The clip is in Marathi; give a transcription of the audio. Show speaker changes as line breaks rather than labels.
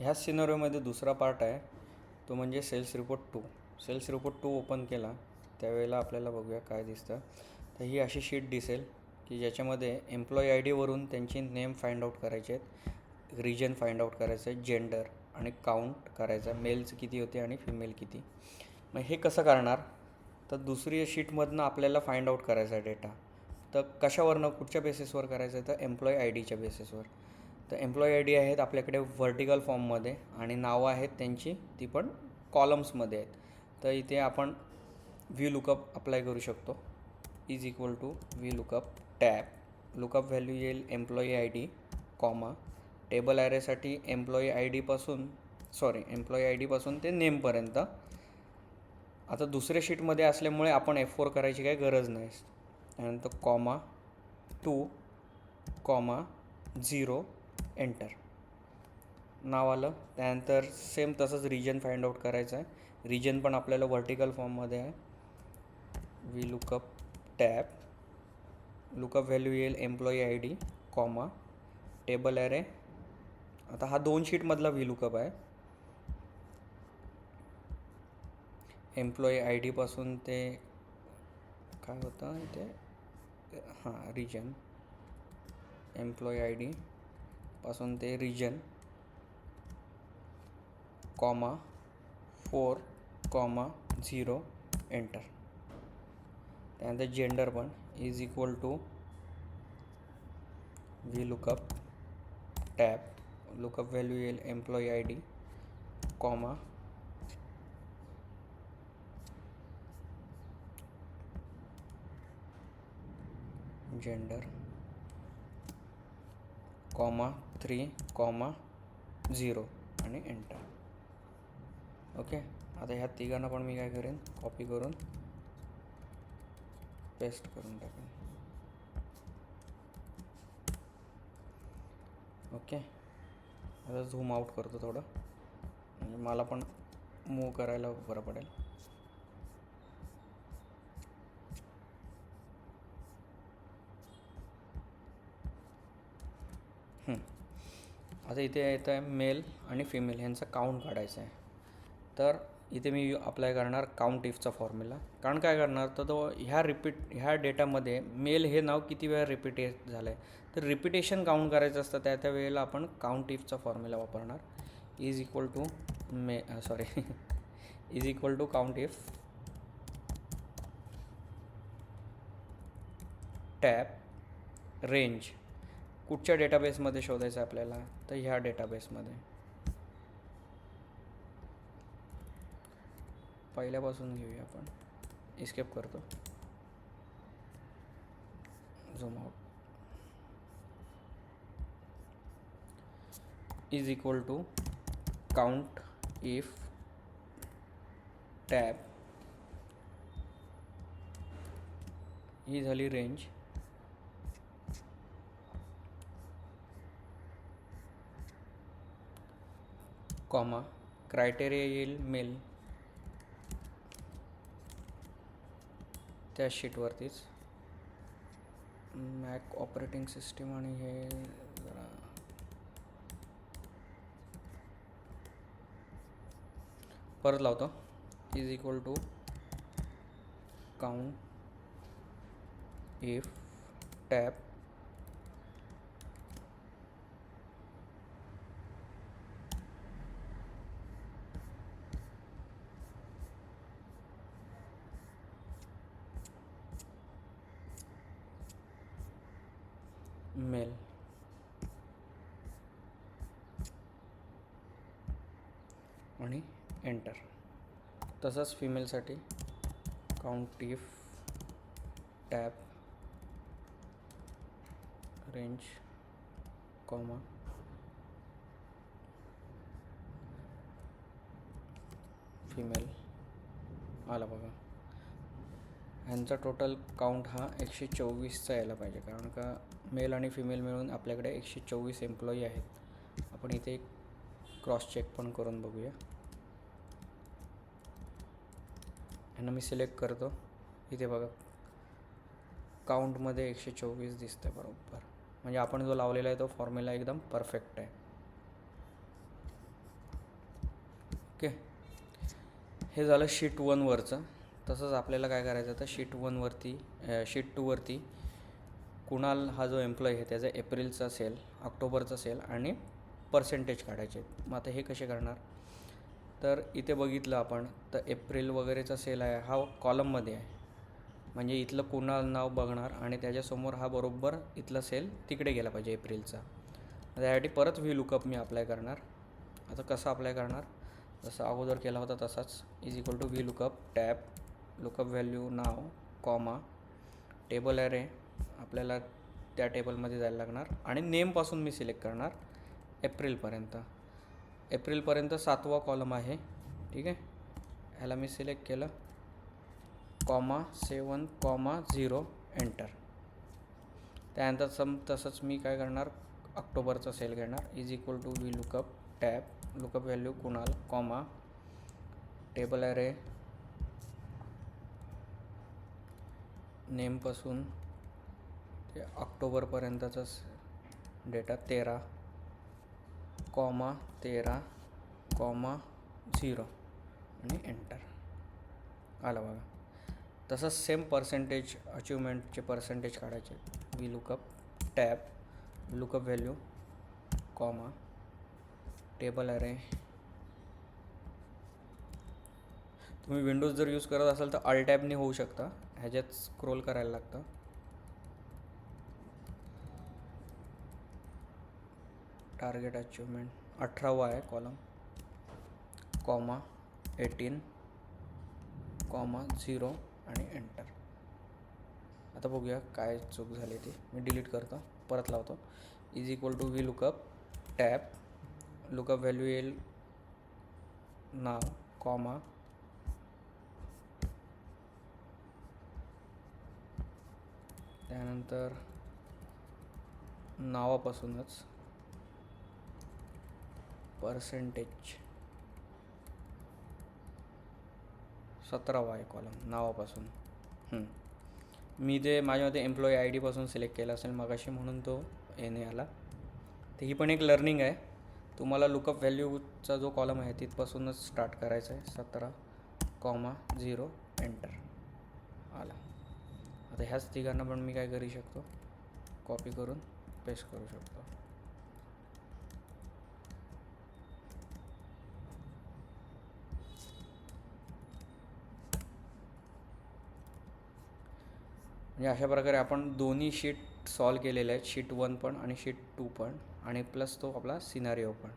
ह्या सिनॅरिओमध्ये दुसरा पार्ट आहे, तो म्हणजे sales report 2. Sales report 2 open केला त्यावेळेला आपल्याला बघूया काय दिसतं. तर ही अशी शीट दिसेल की ज्याच्यामध्ये एम्प्लॉई आय डीवरून त्यांची नेम फाइंड आउट करायचे आहेत, रिजन फाइंड आउट करायचं आहे, जेंडर आणि काउंट करायचं आहे, मेल्स किती होते आणि फिमेल किती. मग हे कसं करणार, तर दुसरी शीटमधनं आपल्याला फाइंड आउट करायचा आहे डेटा. तर कशावरनं, कुठच्या बेसिसवर करायचं आहे, तर एम्प्लॉई आय डीच्या बेसिसवर. तर एम्प्लॉई आय डी आहेत आपल्याकडे व्हर्टिकल फॉर्ममध्ये आणि नावं आहेत त्यांची ती पण कॉलम्समध्ये आहेत. तर इथे आपण व्ही लुकअप अप्लाय करू शकतो. Is equal to V lookup tab. Lookup value येईल employee I D comma, table ॲरेसाठी एम्प्लॉई आय डीपासून ते नेमपर्यंत. आता दुसऱ्या शीटमध्ये असल्यामुळे आपण F4 करायची काही गरज नाही. त्यानंतर कॉमा 2 कॉमा 0 एंटर नाव आलं. त्यानंतर सेम तसंच रिजन फाइंड आउट करायचं आहे. रिजन पण आपल्याला व्हर्टिकल फॉर्ममध्ये आहे. V lookup tab, lookup value येईल employee I D comma, table array. आता हा 2 शीटमधला वी लुकअप आहे. एम्प्लॉई आय डीपासून ते काय होतं इथे, रिजन, एम्प्लॉई आय डी पासून ते रिजन कॉमा 4 कॉमा 0 एंटर. त्यानंतर जेंडर पण is equal to V lookup tab, lookup value येईल employee I D comma gender comma 3 comma 0 आणि एंटर. ओके. आता ह्या तिघांना पण मी काय करेन, कॉपी करून पेस्ट करून टाकेन. ओके. आता झूम आउट करतो थोडं, म्हणजे मला पण मूव करायला बरं पडेल. आता इथे येतं आहे मेल आणि फिमेल ह्यांचा काउंट काढायचा आहे. तर इथे मी अप्लाय करणार काउंट इफचा फॉर्म्युला. कारण काय करणार, तर तो ह्या डेटामध्ये मेल हे नाव किती वेळा रिपीट झालं आहे, तर रिपिटेशन काउंट करायचं असतं. त्या वेळेला आपण काउंट इफचा फॉर्म्युला वापरणार. Is equal to is equal to count if tab range. कुठच्या डेटाबेसमध्ये शोधायचं आपल्याला, तर ह्या डेटाबेसमध्ये. पहिल्यापासून घेऊया आपण, एस्केप करतो, zoom out. Is equal to count if tab, ही झाली रेंज, कॉमा क्रायटेरिया येईल मेल, त्या शीटवरतीच मॅक ऑपरेटिंग सिस्टीम. आणि हे जरा परत लावतो. Is equal to count if tab male आणि एंटर. तसंच फिमेलसाठी count if tab range comma female आला बघा. ह्यांचा टोटल काउंट हा 124चा यायला पाहिजे, कारण का मेल आणि फिमेल मिळून आपल्याकडे 124 एम्प्लॉई आहेत. आपण इथे एक क्रॉस चेक पण करून बघूया. ह्यांना मी सिलेक्ट करतो. इथे बघा काउंटमध्ये 124 दिसतं बरोबर. म्हणजे आपण जो लावलेला आहे तो फॉर्म्युला एकदम परफेक्ट आहे. हे झालं शीट 1वरचं. तसंच आपल्याला काय करायचं तर शीट 2वरती कुणाल हा जो एम्प्लॉई आहे त्याचा एप्रिलचा सेल, ऑक्टोबरचा सेल आणि पर्सेंटेज काढायचे. मग आता हे कसे करणार, तर इथे बघितलं आपण तर एप्रिल वगैरेचा सेल आहे हा कॉलममध्ये आहे, म्हणजे इथलं कुणाल नाव बघणार आणि त्याच्यासमोर हा बरोबर इथला सेल तिकडे गेला पाहिजे एप्रिलचा. त्यासाठी परत व्ही लुकअप मी अप्लाय करणार. आता कसं अप्लाय करणार, जसं अगोदर केला होता तसाच, is equal to V lookup tab lookup value नाव कॉमा टेबल ॲरे, आपल्याला त्या टेबलमध्ये जायला लागणार आणि नेमपासून मी सिलेक्ट करणार एप्रिलपर्यंत 7वा कॉलम आहे. ठीक आहे, ह्याला मी सिलेक्ट केलं, कॉमा 7,0 एंटर. त्यानंतर तसंच मी काय करणार, ऑक्टोबरचा सेल घेणार, is equal to V lookup tab lookup value Kunal comma table array नेमपासून ते ऑक्टोबरपर्यंतचाच डेटा 13, कॉमा 0 आणि एंटर. आला बघा. तसंच सेम पर्सेंटेज अचिव्हमेंटचे पर्सेंटेज काढायचे, V lookup tab lookup value comma table array. तुम्ही विंडोज जर यूज करत असाल तर ऑल टॅबने होऊ शकता, ह्याच्यात स्क्रोल करायला लागतं. टार्गेट अचिव्हमेंट 18वा आहे कॉलम, कॉमा 18, कॉमा 0 आणि एंटर. आता बघूया काय चूक झाली ती, मी डिलीट करतो, परत लावतो. Is equal to V lookup tab lookup value येईल नाव कॉमा त्यानंतर नावापासूनच पर्सेंटेज 17वा आहे कॉलम नावापासून. मी ते माझ्यामध्ये एम्प्लॉई आय डीपासून सिलेक्ट केलं असेल मगाशी, म्हणून तो येणे आला. तर ही पण एक लर्निंग आहे. तुम्हाला लुकअप व्हॅल्यूचा जो कॉलम आहे तिथपासूनच स्टार्ट करायचं आहे. 17,0 एंटर आला. आता ह्याच तिघांना पण मी काय करू शकतो, कॉपी करून पेस्ट करू शकतो. म्हणजे अशा प्रकारे आपण दोन्ही शीट सॉल्व केलेल्या आहेत, शीट 1 पण आणि शीट 2 पण, आणि प्लस तो आपला सिनारिओ पण.